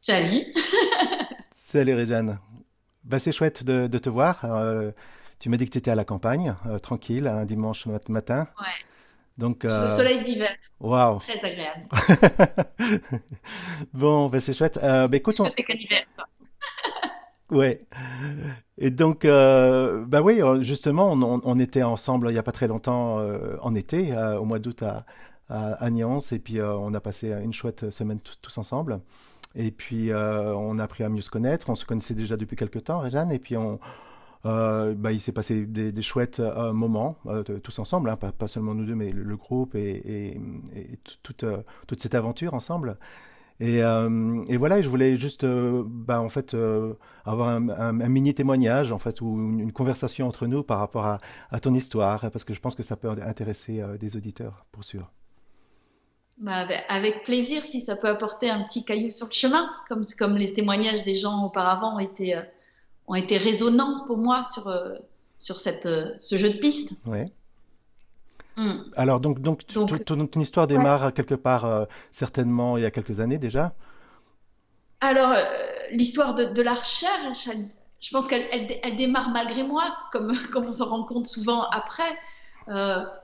Salut. Salut Réjeanne. Bah, c'est chouette de te voir. Tu m'as dit que tu étais à la campagne, tranquille, un dimanche matin. Ouais. Donc, Sous le soleil d'hiver. waouh. Très agréable. Bon, bah, c'est chouette. Bah, écoute, Puisque c'est qu'un hiver, quoi. ouais. Et donc, bah oui, justement, on était ensemble il n'y a pas très longtemps en été, au mois d'août à Nyons, et puis on a passé une chouette semaine tous ensemble. Et puis, on a appris à mieux se connaître. On se connaissait déjà depuis quelques temps, Réjeanne, et puis bah, il s'est passé des chouettes moments, tous ensemble, hein, pas seulement nous deux, mais le groupe toute cette aventure ensemble. Et voilà, je voulais juste, bah, en fait, avoir un mini témoignage, en fait, ou une conversation entre nous par rapport à ton histoire, parce que je pense que ça peut intéresser des auditeurs, pour sûr. Bah, avec plaisir, si ça peut apporter un petit caillou sur le chemin, comme les témoignages des gens auparavant ont été résonnants pour moi sur ce jeu de piste. Ouais. Hmm. Alors, donc Donc, ton histoire ouais. démarre quelque part, certainement, il y a quelques années déjà. Alors, l'histoire de la recherche, je pense elle démarre malgré moi, comme on s'en rend compte souvent après.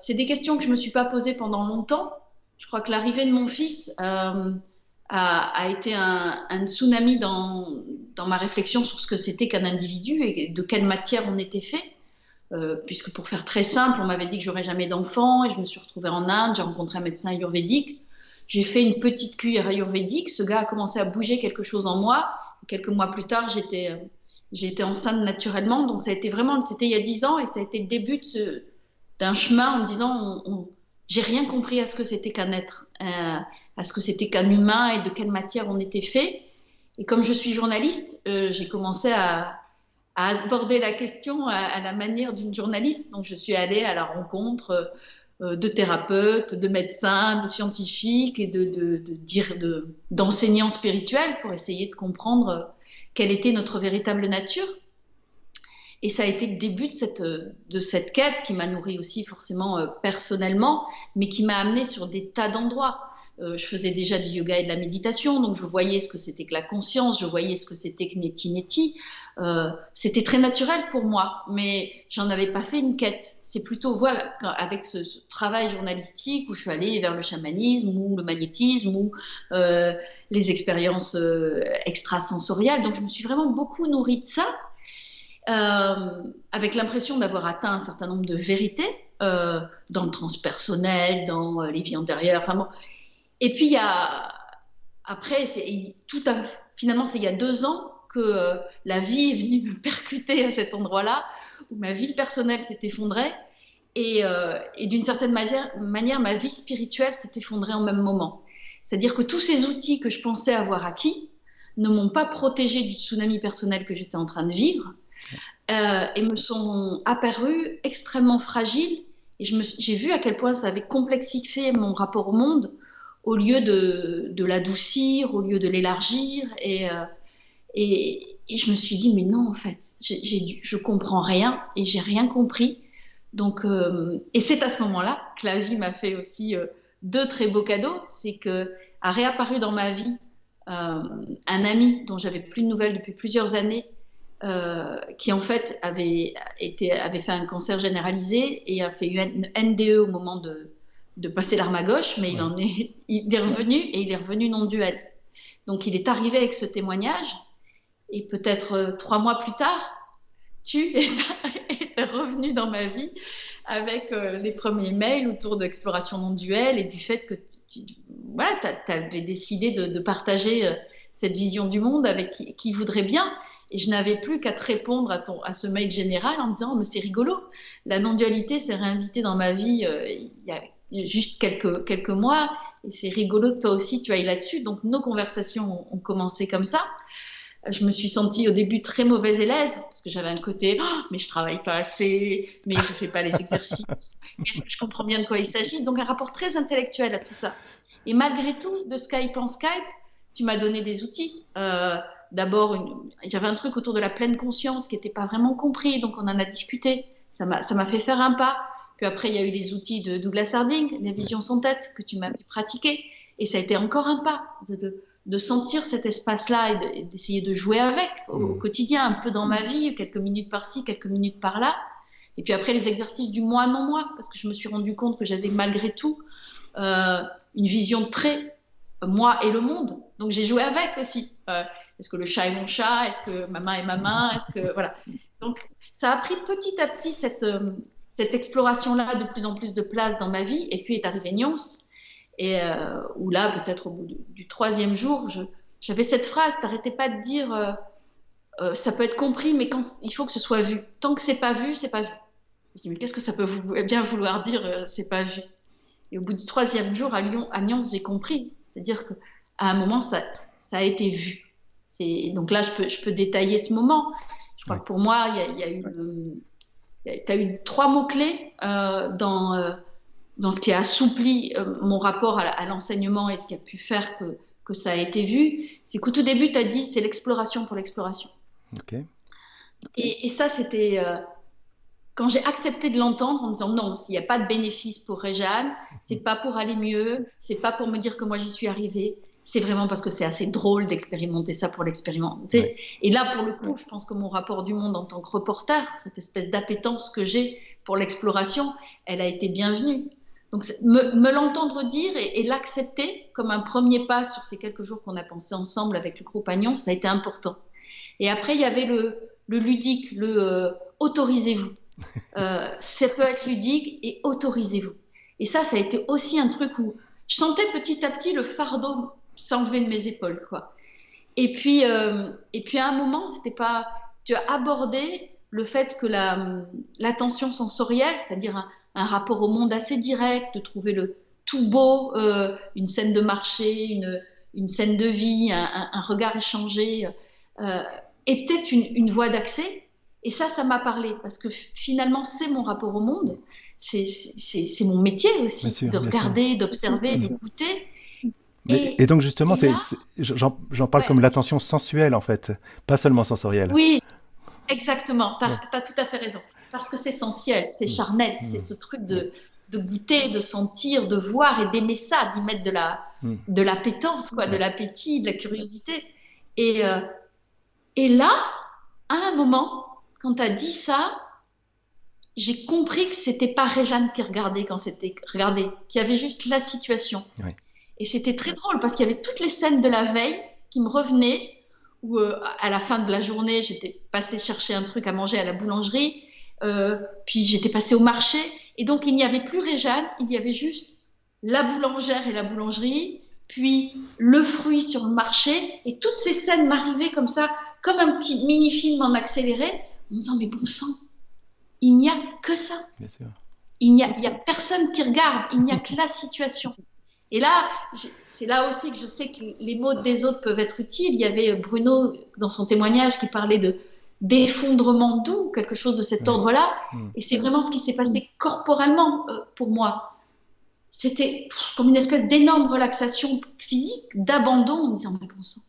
C'est des questions que je me suis pas posées pendant longtemps. Je crois que l'arrivée de mon fils a été un tsunami dans ma réflexion sur ce que c'était qu'un individu et de quelle matière on était fait. Puisque pour faire très simple, on m'avait dit que j'aurais jamais d'enfant et je me suis retrouvée en Inde, j'ai rencontré un médecin ayurvédique, j'ai fait une petite cure ayurvédique, ce gars a commencé à bouger quelque chose en moi. Quelques mois plus tard, j'étais enceinte naturellement, donc ça a été vraiment, c'était il y a 10 ans et ça a été le début d'un chemin en me disant, j'ai rien compris à ce que c'était qu'un être, à ce que c'était qu'un humain et de quelle matière on était fait. Et comme je suis journaliste, j'ai commencé à aborder la question à la manière d'une journaliste. Donc, je suis allée à la rencontre de thérapeutes, de médecins, de scientifiques et d'enseignants spirituels pour essayer de comprendre quelle était notre véritable nature. Et ça a été le début de cette quête qui m'a nourrie aussi forcément personnellement, mais qui m'a amenée sur des tas d'endroits. Je faisais déjà du yoga et de la méditation, donc je voyais ce que c'était que la conscience, je voyais ce que c'était que Neti Neti. C'était très naturel pour moi, mais j'en avais pas fait une quête. C'est plutôt voilà, avec ce travail journalistique où je suis allée vers le chamanisme ou le magnétisme ou les expériences extrasensorielles. Donc je me suis vraiment beaucoup nourrie de ça avec l'impression d'avoir atteint un certain nombre de vérités dans le transpersonnel, dans les vies antérieures. Enfin bon. Et puis il y a après, finalement, c'est il y a 2 ans que la vie est venue me percuter à cet endroit-là où ma vie personnelle s'est effondrée et d'une certaine manière, ma vie spirituelle s'est effondrée en même moment. C'est-à-dire que tous ces outils que je pensais avoir acquis ne m'ont pas protégée du tsunami personnel que j'étais en train de vivre et me sont apparus extrêmement fragiles. Et j'ai vu à quel point ça avait complexifié mon rapport au monde au lieu de l'adoucir, au lieu de l'élargir. Et je me suis dit, mais non, en fait, je comprends rien et j'ai rien compris. Donc, et c'est à ce moment-là que la vie m'a fait aussi deux très beaux cadeaux. C'est que a réapparu dans ma vie un ami dont j'avais plus de nouvelles depuis plusieurs années qui en fait avait fait un cancer généralisé et a fait une NDE au moment de passer l'arme à gauche, mais Ouais. il est revenu et il est revenu non duel. Donc il est arrivé avec ce témoignage et peut-être 3 mois plus tard, tu es revenu dans ma vie avec les premiers mails autour d'exploration non duel et du fait que voilà, avais décidé de partager cette vision du monde avec qui voudrait bien. Et je n'avais plus qu'à te répondre à ce mail général en me disant, oh, mais c'est rigolo, la non-dualité s'est réinvitée dans ma vie il y a juste quelques mois, et c'est rigolo que toi aussi tu ailles là-dessus. Donc nos conversations ont commencé comme ça. Je me suis sentie au début très mauvaise élève parce que j'avais un côté oh, mais je travaille pas assez, mais je fais pas les exercices, mais est-ce que je comprends bien de quoi il s'agit? Donc un rapport très intellectuel à tout ça. Et malgré tout, de Skype en Skype, tu m'as donné des outils. D'abord, il y avait un truc autour de la pleine conscience qui n'était pas vraiment compris, donc on en a discuté. Ça m'a fait faire un pas. Puis après, il y a eu les outils de Douglas Harding, les Ouais. visions sans tête que tu m'avais pratiquées, et ça a été encore un pas de sentir cet espace-là et d'essayer de jouer avec au quotidien, un peu dans ma vie, quelques minutes par-ci, quelques minutes par-là. Et puis après, les exercices du moi, non moi, parce que je me suis rendu compte que j'avais malgré tout une vision très moi et le monde. Donc j'ai joué avec aussi. Est-ce que le chat est mon chat? Est-ce que ma main est ma main? Est-ce que voilà. Donc ça a pris petit à petit cette exploration-là de plus en plus de place dans ma vie. Et puis est arrivé Nyons, et où là, peut-être au bout du troisième jour, j'avais cette phrase: t'arrêtais pas de dire ça peut être compris, mais il faut que ce soit vu. Tant que c'est pas vu, c'est pas vu. Je dis mais qu'est-ce que ça peut bien vouloir dire c'est pas vu? Et au bout du troisième jour à Lyon, à Nyons, j'ai compris. C'est-à-dire qu'à un moment, ça a été vu. Donc là, je peux détailler ce moment. Je crois que pour moi, t'as eu 3 mots-clés dans ce qui a assoupli mon rapport à l'enseignement et ce qui a pu faire que ça a été vu. C'est qu'au tout début, tu as dit c'est l'exploration pour l'exploration. Ok. Et ça, c'était quand j'ai accepté de l'entendre en me disant non, s'il n'y a pas de bénéfice pour Réjeanne, c'est pas pour aller mieux, c'est pas pour me dire que moi j'y suis arrivée, c'est vraiment parce que c'est assez drôle d'expérimenter ça pour l'expérimenter. Ouais. Et là, pour le coup, je pense que mon rapport du monde en tant que reporter, cette espèce d'appétence que j'ai pour l'exploration, elle a été bienvenue. Donc, me l'entendre dire et l'accepter comme un premier pas sur ces quelques jours qu'on a pensé ensemble avec le groupe Agnon, ça a été important. Et après, il y avait le ludique, autorisez-vous. Ça peut être ludique et autorisez-vous. Et ça a été aussi un truc où je sentais petit à petit le fardeau s'enlever de mes épaules, quoi. Et puis à un moment, tu as abordé le fait que l'attention sensorielle, c'est-à-dire un rapport au monde assez direct, de trouver le tout beau, une scène de marché, une scène de vie, un regard échangé, est peut-être une voie d'accès. Et ça m'a parlé, parce que finalement, c'est mon rapport au monde, c'est mon métier aussi, sûr, de regarder, d'observer, d'écouter. Et donc justement, j'en parle comme l'attention sensuelle en fait, pas seulement sensorielle. Oui, exactement, t'as tout à fait raison. Parce que c'est sensuel, c'est charnel, c'est ce truc de goûter, de sentir, de voir et d'aimer ça, d'y mettre de l'appétence, quoi, de l'appétit, de la curiosité. Et là, à un moment, quand tu as dit ça, j'ai compris que c'était pas Réjeanne qui regardait quand c'était regardé, qu'il y avait juste la situation. Oui. Et c'était très drôle parce qu'il y avait toutes les scènes de la veille qui me revenaient, où à la fin de la journée, j'étais passée chercher un truc à manger à la boulangerie, puis j'étais passée au marché, et donc il n'y avait plus Réjeanne, il y avait juste la boulangère et la boulangerie, puis le fruit sur le marché, et toutes ces scènes m'arrivaient comme ça, comme un petit mini-film en accéléré, en me disant mais bon sang, il n'y a que ça. Bien sûr. Il n'y a personne qui regarde, il n'y a que la situation. Et là, c'est là aussi que je sais que les mots des autres peuvent être utiles. Il y avait Bruno dans son témoignage qui parlait d'effondrement doux, quelque chose de cet ordre-là. Et c'est vraiment ce qui s'est passé corporellement pour moi. C'était comme une espèce d'énorme relaxation physique, d'abandon, en me disant mais bon sang,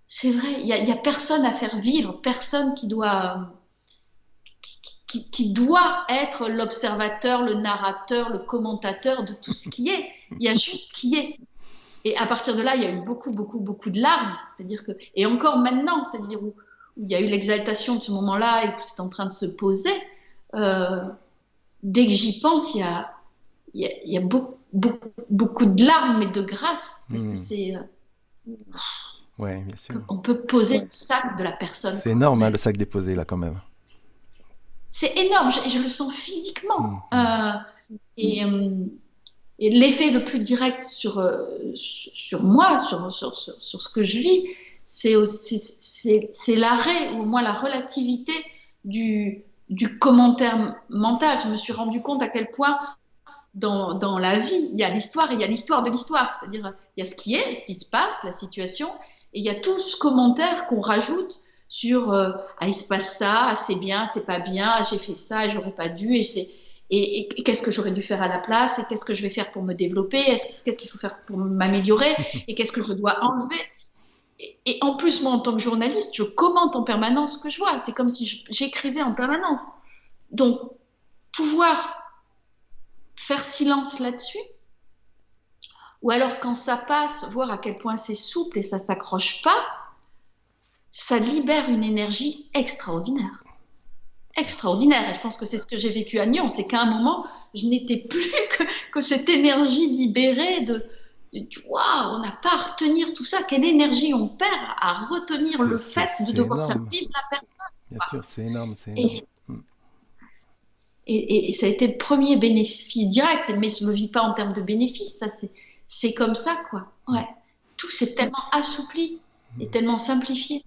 c'est vrai, il y a personne à faire vivre, personne qui doit être l'observateur, le narrateur, le commentateur de tout ce qui est. Il y a juste qui est. Et à partir de là, il y a eu beaucoup, beaucoup, beaucoup de larmes. C'est-à-dire que, et encore maintenant, c'est-à-dire où il y a eu l'exaltation de ce moment-là et que c'est en train de se poser, dès que j'y pense, il y a beaucoup, beaucoup, beaucoup de larmes, mais de grâce, parce que c'est... ouais, bien sûr. On peut poser le sac de la personne. C'est énorme, hein, le sac déposé, là, quand même. C'est énorme, je le sens physiquement. Et l'effet le plus direct sur moi, sur ce que je vis, c'est l'arrêt, ou au moins la relativité du commentaire mental. Je me suis rendu compte à quel point dans la vie, il y a l'histoire et il y a l'histoire de l'histoire. C'est-à-dire, il y a ce qui est, ce qui se passe, la situation, et il y a tout ce commentaire qu'on rajoute sur il se passe ça, c'est bien, c'est pas bien, j'ai fait ça et j'aurais pas dû, et qu'est-ce que j'aurais dû faire à la place, et qu'est-ce que je vais faire pour me développer, qu'est-ce qu'il faut faire pour m'améliorer, et qu'est-ce que je dois enlever. Et en plus, moi, en tant que journaliste, je commente en permanence ce que je vois. C'est comme si j'écrivais en permanence. Donc, pouvoir faire silence là-dessus, Ou alors quand ça passe, voir à quel point c'est souple et ça s'accroche pas, ça libère une énergie extraordinaire. Extraordinaire. Et je pense que c'est ce que j'ai vécu à Nyon, c'est qu'à un moment, je n'étais plus que cette énergie libérée waouh, on n'a pas à retenir tout ça. Quelle énergie on perd à retenir le fait de C'est devoir faire énorme. vivre la personne. Bien sûr, c'est énorme, c'est Et, énorme. Mm. et ça a été le premier bénéfice direct, mais je ne le vis pas en termes de bénéfice. Ça, c'est comme ça, quoi. Mm. Ouais. Tout s'est tellement assoupli et tellement simplifié.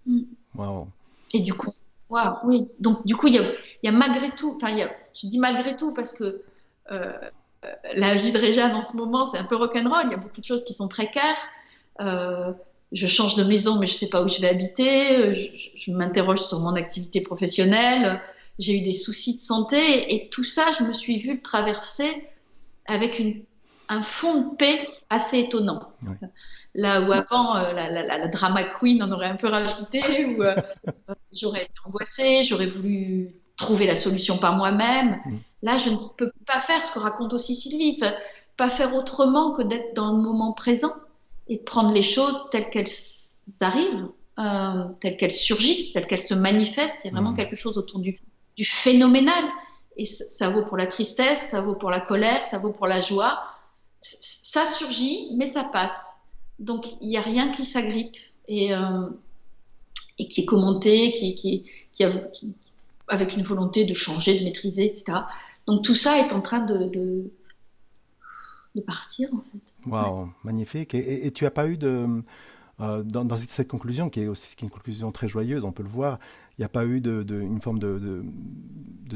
Mm. Wow. Et du coup, waouh, oui. Donc, du coup, il y a malgré tout, enfin, je dis malgré tout parce que euh, la vie de Réjeanne en ce moment, c'est un peu rock'n'roll. Il y a beaucoup de choses qui sont précaires. Euh, je change de maison, mais je ne sais pas où je vais habiter. Je m'interroge sur mon activité professionnelle. J'ai eu des soucis de santé et tout ça, je me suis vue le traverser avec un fond de paix assez étonnant. Ouais. Là où avant, la drama queen en aurait un peu rajouté, où j'aurais été angoissée, j'aurais voulu trouver la solution par moi-même. Mm. Là, je ne peux pas faire ce que raconte aussi Sylvie, enfin, pas faire autrement que d'être dans le moment présent et de prendre les choses telles qu'elles arrivent, telles qu'elles surgissent, telles qu'elles se manifestent. Il y a vraiment Mm. quelque chose autour du phénoménal. Et ça vaut pour la tristesse, ça vaut pour la colère, ça vaut pour la joie. Ça surgit, mais ça passe. Donc, il n'y a rien qui s'agrippe et qui est commenté, avec une volonté de changer, de maîtriser, etc. Donc, tout ça est en train de partir, en fait. Ouais. Waouh, magnifique. Et tu as pas eu dans cette conclusion, qui est une conclusion très joyeuse, on peut le voir, il n'y a pas eu une forme de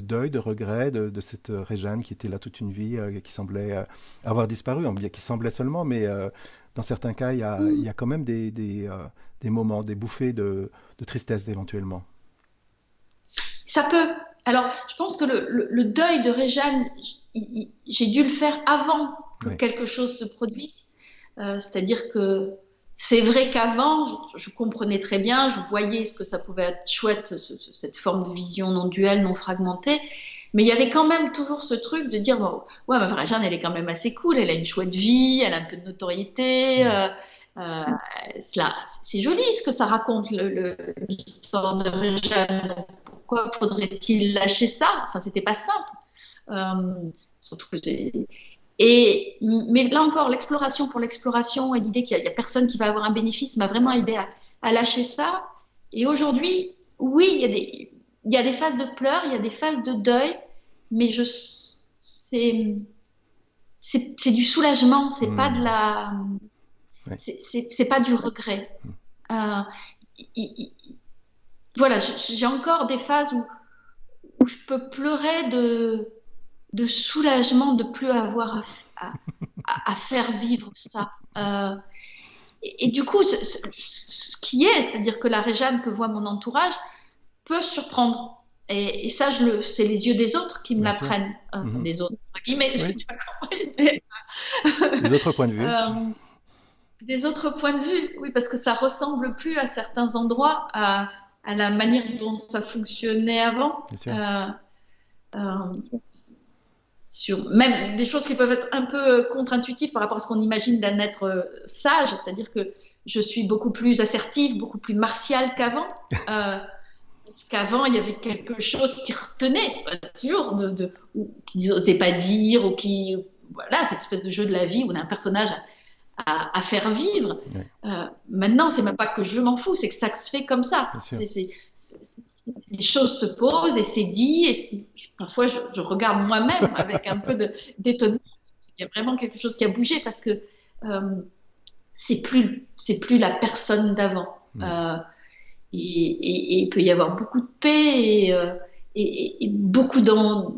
deuil, de regret de cette Réjeanne qui était là toute une vie, qui semblait avoir disparu, qui semblait seulement, mais dans certains cas, il y a quand même des moments, des bouffées de tristesse éventuellement. Ça peut. Alors, je pense que le deuil de Réjeanne, j'ai dû le faire avant que Oui, quelque chose se produise. C'est-à-dire que c'est vrai qu'avant, je comprenais très bien, je voyais ce que ça pouvait être chouette, cette forme de vision non duelle, non fragmentée. Mais il y avait quand même toujours ce truc de dire, bon, ouais, ma vraie Jeanne, elle est quand même assez cool, elle a une chouette vie, elle a un peu de notoriété. mm, Euh, c'est joli ce que ça raconte, l'histoire de Jeanne. Pourquoi faudrait-il lâcher ça? Enfin, c'était pas simple. Surtout que mais là encore, l'exploration pour l'exploration et l'idée qu'il y a personne qui va avoir un bénéfice m'a vraiment aidé à lâcher ça. Et aujourd'hui, oui, il y a des phases de pleurs, il y a des phases de deuil, mais c'est du soulagement, c'est pas de mm, la, ouais, c'est pas du regret. Euh, il- il- voilà, j'ai encore des phases où je peux pleurer de soulagement de plus avoir à faire vivre ça. Et du coup, ce qui est, c'est-à-dire que la Réjeanne que voit mon entourage peut surprendre. Et ça, c'est les yeux des autres qui me bien sûr. l'apprennent. Enfin, Mhm. des autres, entre guillemets, Oui, tu as compris. Mais, des autres points de vue, euh, des autres points de vue, oui, parce que ça ressemble plus à certains endroits à la manière dont ça fonctionnait avant. bien sûr. Euh, sur même des choses qui peuvent être un peu contre-intuitives par rapport à ce qu'on imagine d'un être sage, c'est-à-dire que je suis beaucoup plus assertive, beaucoup plus martiale qu'avant. Parce qu'avant, il y avait quelque chose qui retenait, toujours, ou qui n'osait pas dire, ou qui. Voilà, cette espèce de jeu de la vie où on a un personnage à faire vivre. Oui, Maintenant, c'est même pas que je m'en fous, c'est que ça se fait comme ça. bien sûr. Les choses se posent et c'est dit. Parfois, je regarde moi-même avec un peu d'étonnement. Il y a vraiment quelque chose qui a bougé parce que euh, c'est plus la personne d'avant. Mm. Et il peut y avoir beaucoup de paix et beaucoup dans.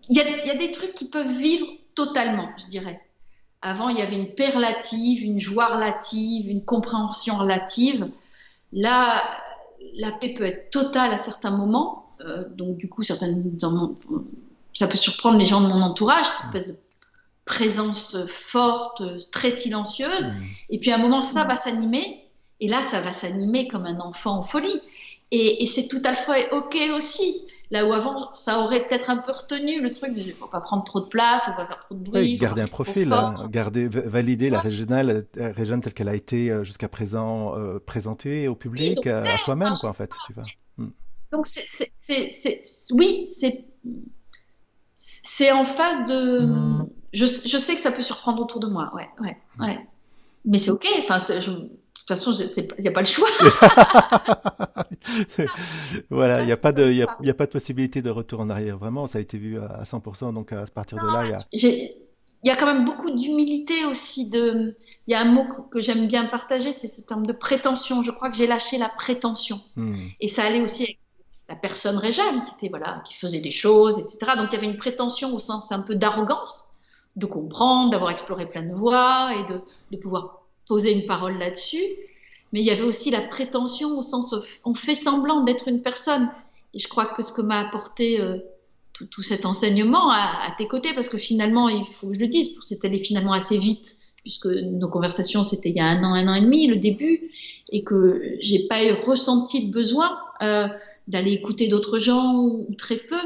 Il y a des trucs qui peuvent vivre totalement, je dirais. Avant, il y avait une paix relative, une joie relative, une compréhension relative. Là, la paix peut être totale à certains moments. Donc, du coup, ça peut surprendre les gens de mon entourage, cette espèce de présence forte, très silencieuse. Mm. Et puis, à un moment, ça va s'animer. Et là, ça va s'animer comme un enfant en folie. Et c'est tout à fait OK aussi. Là où avant, ça aurait peut-être un peu retenu le truc de faut pas prendre trop de place, faut pas faire trop de Oui, bruit, faut pas garder un faire trop profil, hein, fort. valider la Ouais. régionale, Régine telle qu'elle a été jusqu'à présent présentée au Oui, public, donc, à enfin, soi-même, quoi, en fait, tu vois. Mm. donc oui, c'est en phase de. Je sais que ça peut surprendre autour de moi, ouais, ouais, ouais. Mais c'est ok. Enfin, de toute façon, il n'y a pas le choix. Voilà, il n'y a pas de, Comme il y a, ça. il y a pas de possibilité de retour en arrière. Vraiment, ça a été vu à 100%. Donc, à partir de là, il y a. Il y a quand même beaucoup d'humilité aussi. Il y a un mot que j'aime bien partager, c'est ce terme de prétention. Je crois que j'ai lâché la prétention. Hmm. Et ça allait aussi avec la personne Réjeanne qui était, voilà, qui faisait des choses, etc. Donc il y avait une prétention au sens un peu d'arrogance, de comprendre, d'avoir exploré plein de voies et de pouvoir poser une parole là-dessus. Mais il y avait aussi la prétention au sens où on fait semblant d'être une personne. Et je crois que ce que m'a apporté tout cet enseignement à tes côtés, parce que finalement, il faut que je le dise, c'est allé finalement assez vite, puisque nos conversations, c'était il y a un an et demi, le début, et que j'ai pas eu ressenti de besoin d'aller écouter d'autres gens ou très peu.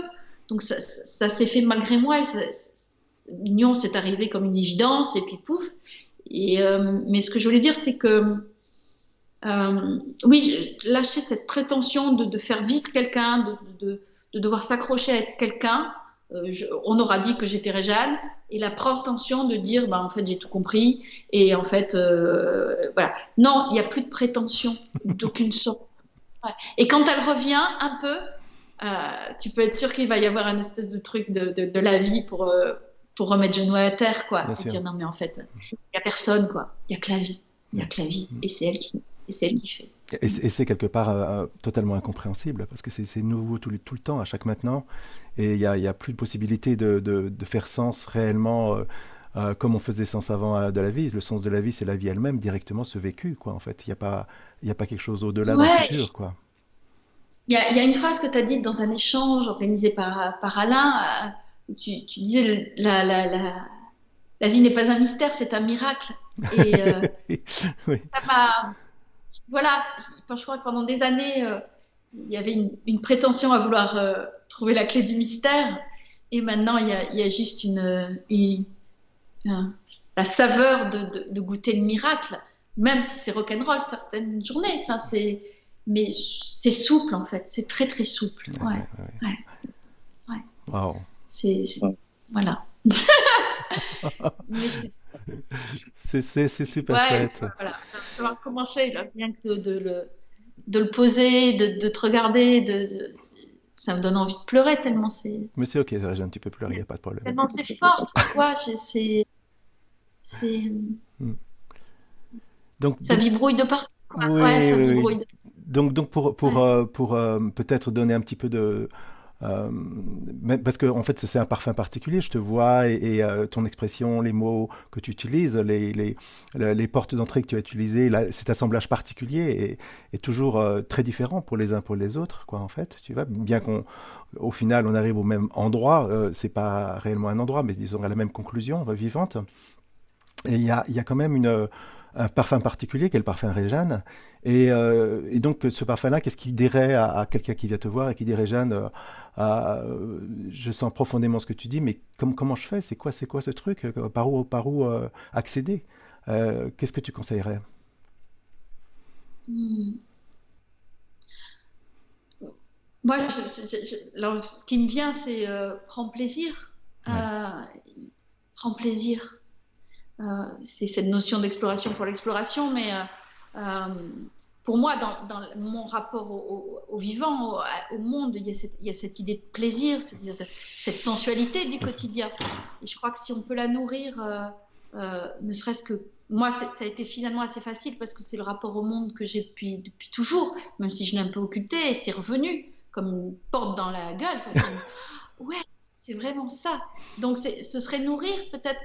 Donc ça s'est fait malgré moi, et l'union s'est arrivée comme une évidence, et puis pouf. Mais ce que je voulais dire, c'est que oui, lâcher cette prétention de faire vivre quelqu'un, de devoir s'accrocher à être quelqu'un. On aura dit que j'étais Réjeanne, et la prétention de dire, bah, en fait, j'ai tout compris, et en fait, voilà. Non, il n'y a plus de prétention d'aucune sorte. Ouais. Et quand elle revient un peu, tu peux être sûr qu'il va y avoir un espèce de truc de la vie pour remettre genou à terre, quoi, Bien et sûr. dire non, mais en fait, il n'y a personne, quoi. Il n'y a que la vie. Il n'y a Ouais. que la vie. Mm. Et c'est elle qui fait. Et c'est quelque part totalement incompréhensible parce que c'est nouveau tout le temps, à chaque maintenant. Et il y a plus de possibilité de faire sens réellement comme on faisait sens avant de la vie. Le sens de la vie, c'est la vie elle-même, directement ce vécu, quoi, en fait. Il y a pas quelque chose au-delà dans le Ouais, futur, quoi. il y a une phrase que tu as dite dans un échange organisé par Alain. Tu disais la vie n'est pas un mystère, c'est un miracle. Et Oui. ça m'a. Voilà, je crois que pendant des années, il y avait une prétention à vouloir trouver la clé du mystère. Et maintenant, il y a juste un- la saveur de goûter le miracle, même si c'est rock'n'roll certaines journées. Enfin, mais c'est souple en fait, c'est très très souple. Ouais, Ouais, ouais, ouais. ouais, ouais. Wow. Voilà. Mais C'est super ouais, chouette. voilà. Il va falloir commencer là, bien que de le poser, de te regarder, ça me donne envie de pleurer tellement Mais c'est ok, Réjeanne, tu peux pleurer, il n'y a pas de problème. tellement c'est fort. Tu vois, c'est, Mm. Donc, ça vibrouille de partout, quoi. Ouais, oui, ça oui, oui. vibrouille. Donc Ouais. pour peut-être donner un petit peu de... parce que en fait c'est un parfum particulier, je te vois, et ton expression, les mots que tu utilises, les portes d'entrée que tu as utilisées, cet assemblage particulier est toujours très différent pour les uns pour les autres, quoi, en fait, tu vois, bien qu'au final on arrive au même endroit, c'est pas réellement un endroit, mais disons à la même conclusion vivante. Et il y a quand même un parfum particulier qui est le parfum Réjeanne. Et donc, ce parfum-là, qu'est-ce qu'il dirait à quelqu'un qui vient te voir et qui dit Réjeanne, je sens profondément ce que tu dis, mais comment je fais? C'est quoi ce truc? Par où accéder? Qu'est-ce que tu conseillerais? Hmm. Moi, alors, ce qui me vient, c'est prends plaisir. Ouais. Euh, prends plaisir. C'est cette notion d'exploration pour l'exploration, mais euh, pour moi, dans mon rapport au vivant, au monde, il y a cette idée de plaisir, c'est-à-dire cette sensualité du Bien sûr. quotidien. Et je crois que si on peut la nourrir, ne serait-ce que moi, ça a été finalement assez facile parce que c'est le rapport au monde que j'ai depuis toujours, même si je l'ai un peu occulté, et c'est revenu comme une porte dans la gueule. Quoi. Ouais, c'est vraiment ça. Donc, ce serait nourrir peut-être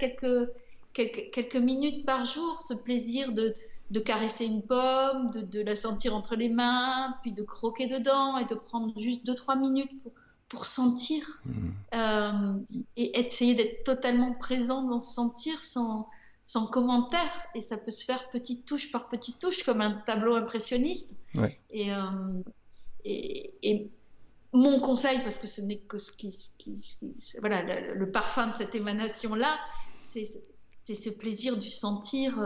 quelques minutes par jour, ce plaisir de caresser une pomme, de la sentir entre les mains, puis de croquer dedans et de prendre juste 2, 3 minutes pour sentir Mm. euh, et essayer d'être totalement présent dans ce sentir sans commentaire. Et ça peut se faire petite touche par petite touche, comme un tableau impressionniste. Ouais. Et, et mon conseil, parce que ce n'est que voilà, le parfum de cette émanation-là, c'est ce plaisir du sentir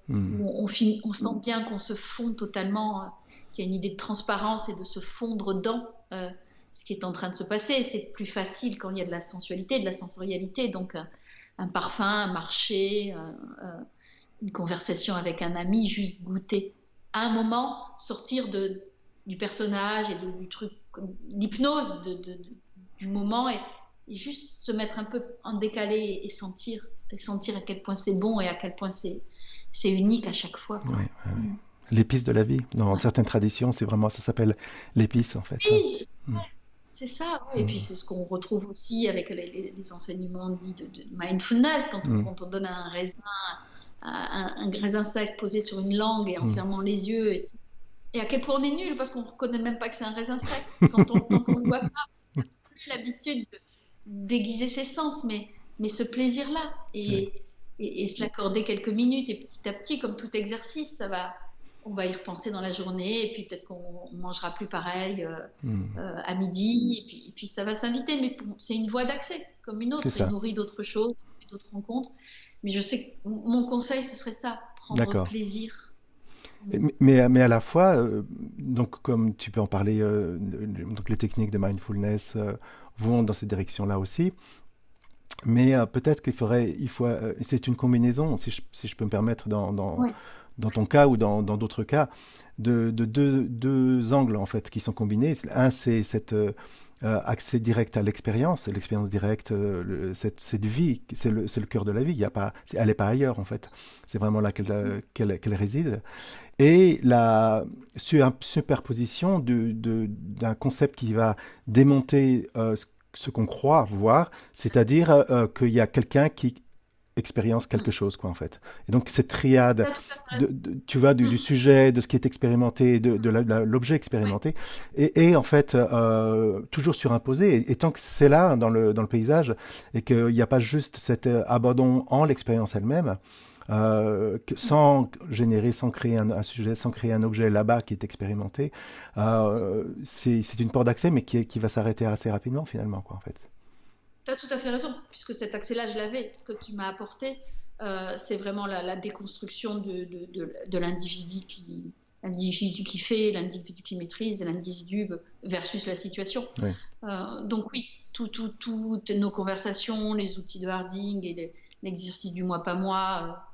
Hmm. où on sent bien qu'on se fond totalement, qu'il y a une idée de transparence et de se fondre dans ce qui est en train de se passer. C'est plus facile quand il y a de la sensualité, de la sensorialité. Donc, un parfum, un marché, une conversation avec un ami, juste goûter. À un moment, sortir du personnage et du truc, l'hypnose du moment et juste se mettre un peu en décalé et sentir à quel point c'est bon et à quel point c'est unique à chaque fois, Ouais, quoi. ouais, ouais. L'épice de la vie. Dans Ouais. certaines traditions, c'est vraiment, ça s'appelle l'épice en fait. Oui, Hmm. c'est ça. Ouais. Et puis Hmm. c'est ce qu'on retrouve aussi avec les enseignements dits de mindfulness, Hmm. quand on donne un raisin sec posé sur une langue et en Hmm. fermant les yeux. Et à quel point on est nul parce qu'on ne reconnaît même pas que c'est un raisin sec tant qu'on ne le voit pas. On n'a plus l'habitude de déguiser ses sens, mais ce plaisir-là Ouais. et se l'accorder quelques minutes et petit à petit, comme tout exercice, on va y repenser dans la journée et puis peut-être qu'on mangera plus pareil Hmm. à midi et puis ça va s'inviter, mais c'est une voie d'accès comme une C'est autre et ça. nourrie d'autres choses, d'autres rencontres. Mais je sais que mon conseil, ce serait ça, prendre D'accord. plaisir. Mais à la fois, donc comme tu peux en parler, donc les techniques de mindfulness vont dans cette direction-là aussi. Mais peut-être c'est une combinaison, si je peux me permettre, Oui, dans ton cas ou dans d'autres cas, de deux angles en fait qui sont combinés. Un, c'est cet accès direct à l'expérience directe, cette vie, c'est le cœur de la vie. Il y a pas, elle n'est pas ailleurs en fait. C'est vraiment là qu'elle réside. Et la superposition d'un concept qui va démonter ce qu'on croit voir, c'est-à-dire qu'il y a quelqu'un qui expérience quelque chose, quoi, en fait. Et donc, cette triade, tu as tout à fait raison. tu vois, du Mm. sujet, de ce qui est expérimenté, l'objet Ouais. expérimenté, et en fait, toujours surimposé. Et tant que c'est là, dans le paysage, et qu'il n'y a pas juste cet abandon en l'expérience elle-même, sans générer, sans créer un sujet, sans créer un objet là-bas qui est expérimenté, c'est une porte d'accès, mais qui va s'arrêter assez rapidement, finalement, quoi, en fait. Tu as tout à fait raison, puisque cet accès-là, je l'avais. Ce que tu m'as apporté, c'est vraiment la déconstruction de l'individu qui fait, l'individu qui maîtrise, et l'individu versus la situation. Oui, Donc oui, toutes nos conversations, les outils de Harding et l'exercice du moi pas moi,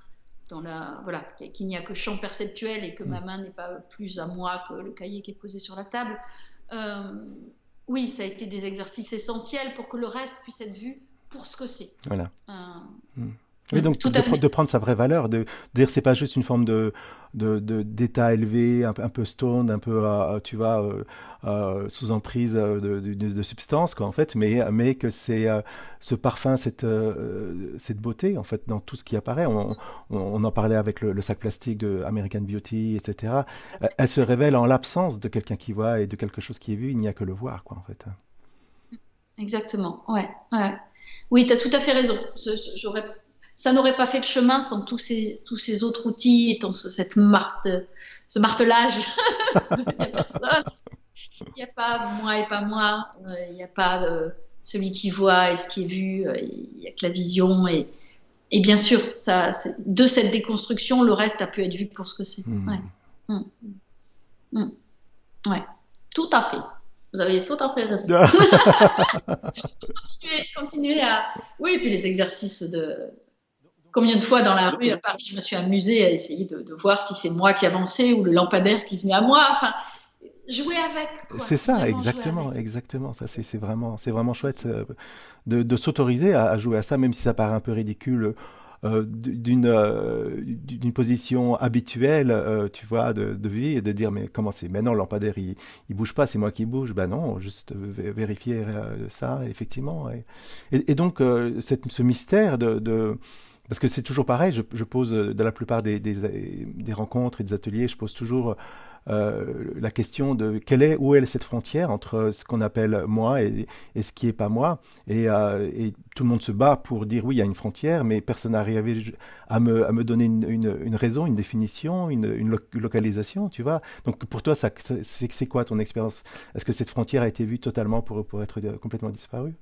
voilà, qu'il n'y a que champ perceptuel et que mm, ma main n'est pas plus à moi que le cahier qui est posé sur la table. Euh, oui, ça a été des exercices essentiels pour que le reste puisse être vu pour ce que c'est. voilà. Euh, Mm. Oui, donc tout à fait. de prendre sa vraie valeur, de dire c'est pas juste une forme d'état élevé, un peu stone, un peu tu vois sous emprise de substance quoi en fait, mais que c'est ce parfum, cette beauté en fait dans tout ce qui apparaît. On en parlait avec le sac plastique de American Beauty, etc. Elle se révèle en l'absence de quelqu'un qui voit et de quelque chose qui est vu. Il n'y a que le voir quoi en fait. Exactement. Ouais, ouais. Oui, tu as tout à fait raison. Ça n'aurait pas fait le chemin sans tous ces autres outils et ce martelage de il n'y a personne. Il n'y a pas moi et pas moi. Il n'y a pas celui qui voit et ce qui est vu. Il n'y a que la vision. Et bien sûr, de cette déconstruction, le reste a pu être vu pour ce que c'est. Ouais. Mm. Mm, mm, ouais. Tout à fait. Vous avez tout à fait raison. Continuez à. Oui, et puis les exercices de. Combien de fois dans la rue à Paris, je me suis amusée à essayer de voir si c'est moi qui avançais ou le lampadaire qui venait à moi. Enfin, jouer avec, quoi. C'est ça, Vraiment jouer exactement, avec. exactement. Ça, c'est vraiment chouette de s'autoriser à jouer à ça, même si ça paraît un peu ridicule d'une position habituelle, tu vois, de vie, et de dire mais comment c'est? Mais non, le lampadaire il bouge pas, c'est moi qui bouge. Ben non, juste vérifier ça, effectivement. Et donc ce mystère parce que c'est toujours pareil, je pose dans la plupart des rencontres et des ateliers, je pose toujours la question de où est cette frontière entre ce qu'on appelle moi et ce qui est pas moi. Et tout le monde se bat pour dire oui, il y a une frontière, mais personne n'a arrivé à me donner une raison, une définition, une localisation, tu vois. Donc pour toi, c'est quoi ton expérience? Est-ce que cette frontière a été vue totalement pour être complètement disparue?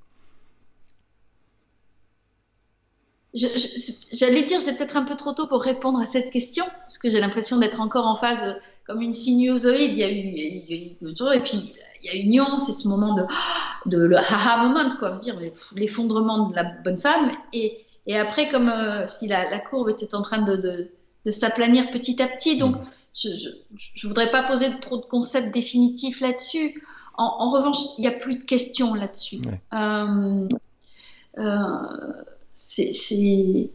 J'allais dire, c'est peut-être un peu trop tôt pour répondre à cette question, parce que j'ai l'impression d'être encore en phase comme une sinusoïde. Il y a eu le truc, et puis il y a une nuance, c'est ce moment de le haha moment, quoi, dire l'effondrement de la bonne femme, et après, comme si la courbe était en train de s'aplanir petit à petit. Donc, Mm. je voudrais pas poser trop de concepts définitifs là-dessus. En revanche, il n'y a plus de questions là-dessus. Ouais. Euh, c'est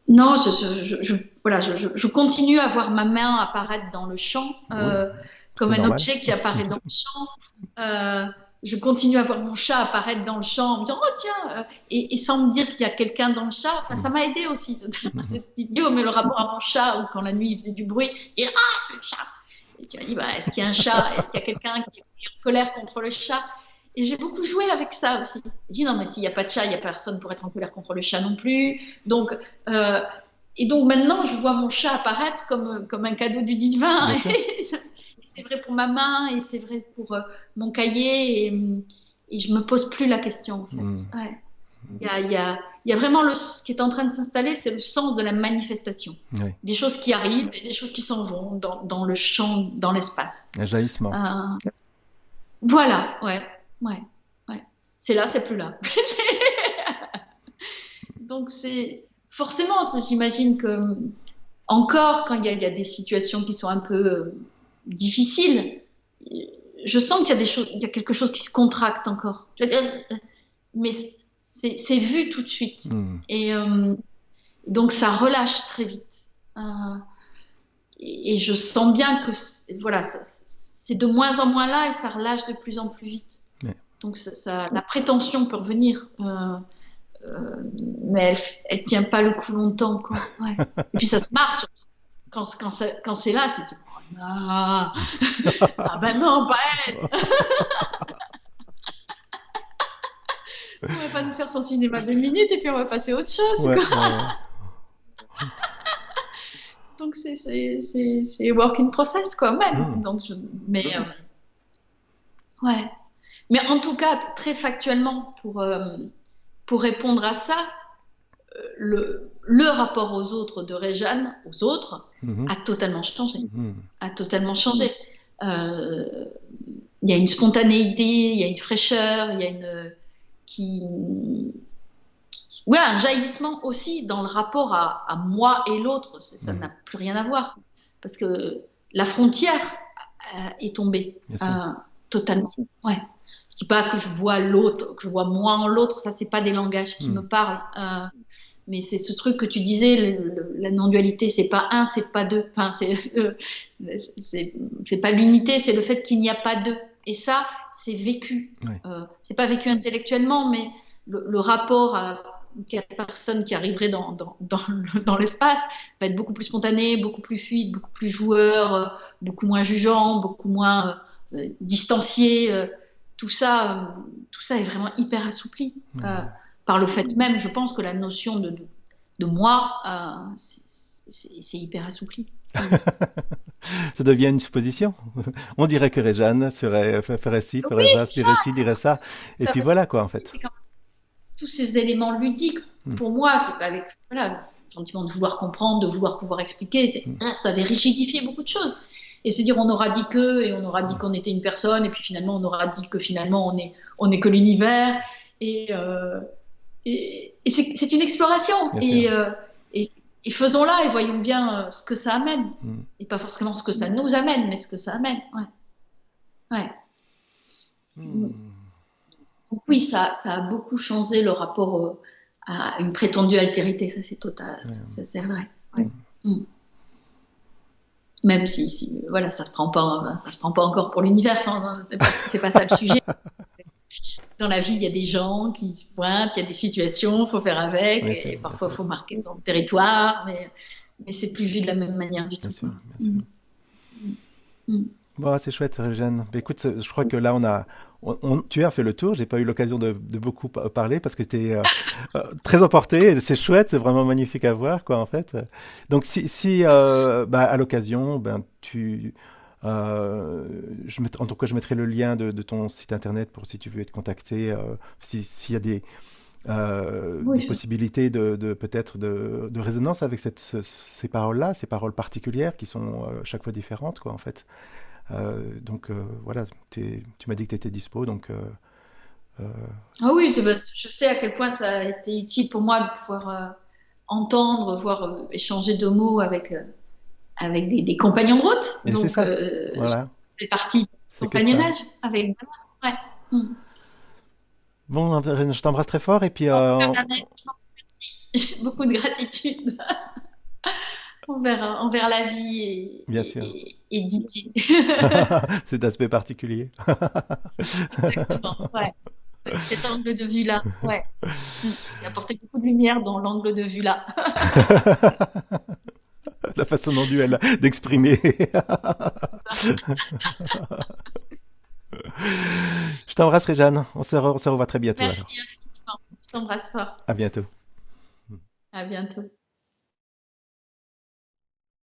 non, voilà, je continue à voir ma main apparaître dans le champ Oui, comme c'est un normal. objet qui apparaît dans le champ. Je continue à voir mon chat apparaître dans le champ en me disant oh tiens et sans me dire qu'il y a quelqu'un dans le chat. Enfin, ça Mm. m'a aidé aussi. Mhm. C'est idiot, mais le rapport à mon chat ou quand la nuit il faisait du bruit, il dit ah c'est le chat. Et tu as dit bah, est-ce qu'il y a un chat? Est-ce qu'il y a quelqu'un qui est en colère contre le chat? Et j'ai beaucoup joué avec ça aussi. J'ai dit non mais s'il n'y a pas de chat, il n'y a personne pour être en colère contre le chat non plus. Donc euh, et donc maintenant, je vois mon chat apparaître comme un cadeau du divin. Bien sûr. Et c'est vrai pour ma main et c'est vrai pour mon cahier. Et je me pose plus la question en fait. Mm. Ouais. Il y a vraiment ce qui est en train de s'installer, c'est le sens de la manifestation. Oui. Des choses qui arrivent et des choses qui s'en vont dans le champ, dans l'espace. Un jaillissement. Voilà, ouais, ouais, ouais. C'est là, c'est plus là. Donc c'est forcément, j'imagine que encore quand il y a des situations qui sont un peu difficiles, je sens qu'il y a des choses, il y a quelque chose qui se contracte encore. Mais c'est vu tout de suite. Mm. Et donc ça relâche très vite. Euh, et je sens bien que voilà, c'est de moins en moins là et ça relâche de plus en plus vite. Ouais. Donc la prétention peut revenir. Mais elle tient pas le coup longtemps, quoi. Ouais. Et puis ça se marre surtout. Quand c'est là, c'est oh non, ah ben non, pas elle. On va pas nous faire son cinéma 2 minutes et puis on va passer à autre chose, Ouais, quoi. ouais, Donc c'est work in process, quoi, même. ouais. Donc mais ouais. Mais en tout cas, très factuellement, pour répondre à ça, le rapport aux autres de Réjeanne, aux autres, Mhm. a totalement changé. Mhm. A totalement changé. Euh, Il y a une spontanéité, il y a une fraîcheur, il y a qui, ouais, un jaillissement aussi dans le rapport à moi et l'autre. Ça Mhm. n'a plus rien à voir. Parce que la frontière est tombée Bien sûr. totalement. Ouais. Je dis pas que je vois l'autre, que je vois moi en l'autre, ça c'est pas des langages qui me Mm. parlent. Mais c'est ce truc que tu disais, la non-dualité, c'est pas un, c'est pas deux. Enfin, c'est pas l'unité, c'est le fait qu'il n'y a pas deux. Et ça, c'est vécu. Ouais. C'est pas vécu intellectuellement, mais le rapport à une personne qui arriverait dans l'espace va être beaucoup plus spontané, beaucoup plus fluide, beaucoup plus joueur, beaucoup moins jugeant, beaucoup moins distancié. Tout ça est vraiment hyper assoupli. Ouais. Par le fait même, je pense que la notion de moi, c'est hyper assoupli. Ça devient une supposition. On dirait que Réjeanne ferait ci, Oui, ferait ça, c'est ça. dirait ci, dirait ça. Et Ça puis fait voilà quoi en aussi, fait. c'est quand même tous ces éléments ludiques Mm. pour moi, avec voilà, le sentiment de vouloir comprendre, de vouloir pouvoir expliquer, Mm. ça avait rigidifié beaucoup de choses. Et se dire on aura dit que, et on aura dit qu'on était une personne, et puis finalement on aura dit que finalement on est que l'univers. Et, c'est une exploration. Bien sûr. Et, et faisons-la et voyons bien ce que ça amène. Mm. Et pas forcément ce que ça nous amène, mais ce que ça amène. Ouais. Ouais. Mm. Donc oui, ça a beaucoup changé le rapport à une prétendue altérité. Ça, c'est total. Ouais. Ça, c'est vrai. Ouais. Mm. Même si voilà, ça se prend pas encore pour l'univers. Enfin, c'est pas ça le sujet. Dans la vie, il y a des gens qui se pointent, il y a des situations, il faut faire avec, Bien et sûr, bien parfois il sûr, faut marquer son territoire, mais c'est plus vu de la même manière du bien tout. sûr, Quoi. bien sûr. Mm. Bon, c'est chouette, Jeanne. Bah, écoute, je crois que là, tu as fait le tour. J'ai pas eu l'occasion de beaucoup parler parce que tu es très emporté. Et c'est chouette, c'est vraiment magnifique à voir, quoi, en fait. Donc, si bah, à l'occasion, ben, en tout cas, je mettrai le lien de ton site internet pour si tu veux être contacté, s'il y a Oui, des possibilités peut-être de résonance avec ces paroles-là, ces paroles particulières qui sont chaque fois différentes, quoi, en fait. Donc voilà, tu m'as dit que tu étais dispo, donc euh, ah oui, je sais à quel point ça a été utile pour moi de pouvoir entendre, voire échanger deux mots avec des compagnons de route. et c'est Donc, ça, je voilà, fais partie du c'est que ça. compagnonnage avec Bernard. Ouais. Mm. Bon, je t'embrasse très fort et puis En tout cas, Bernard, merci. J'ai beaucoup de gratitude envers la vie bien sûr, et Didier. cet aspect particulier. Exactement, ouais. Cet angle de vue-là, ouais. Mm. Il a apporté beaucoup de lumière dans l'angle de vue-là. La façon dont elle d'exprimer. Je t'embrasse, Jeanne. On se revoit très bientôt Merci alors. infiniment. Je t'embrasse fort. À bientôt. À bientôt.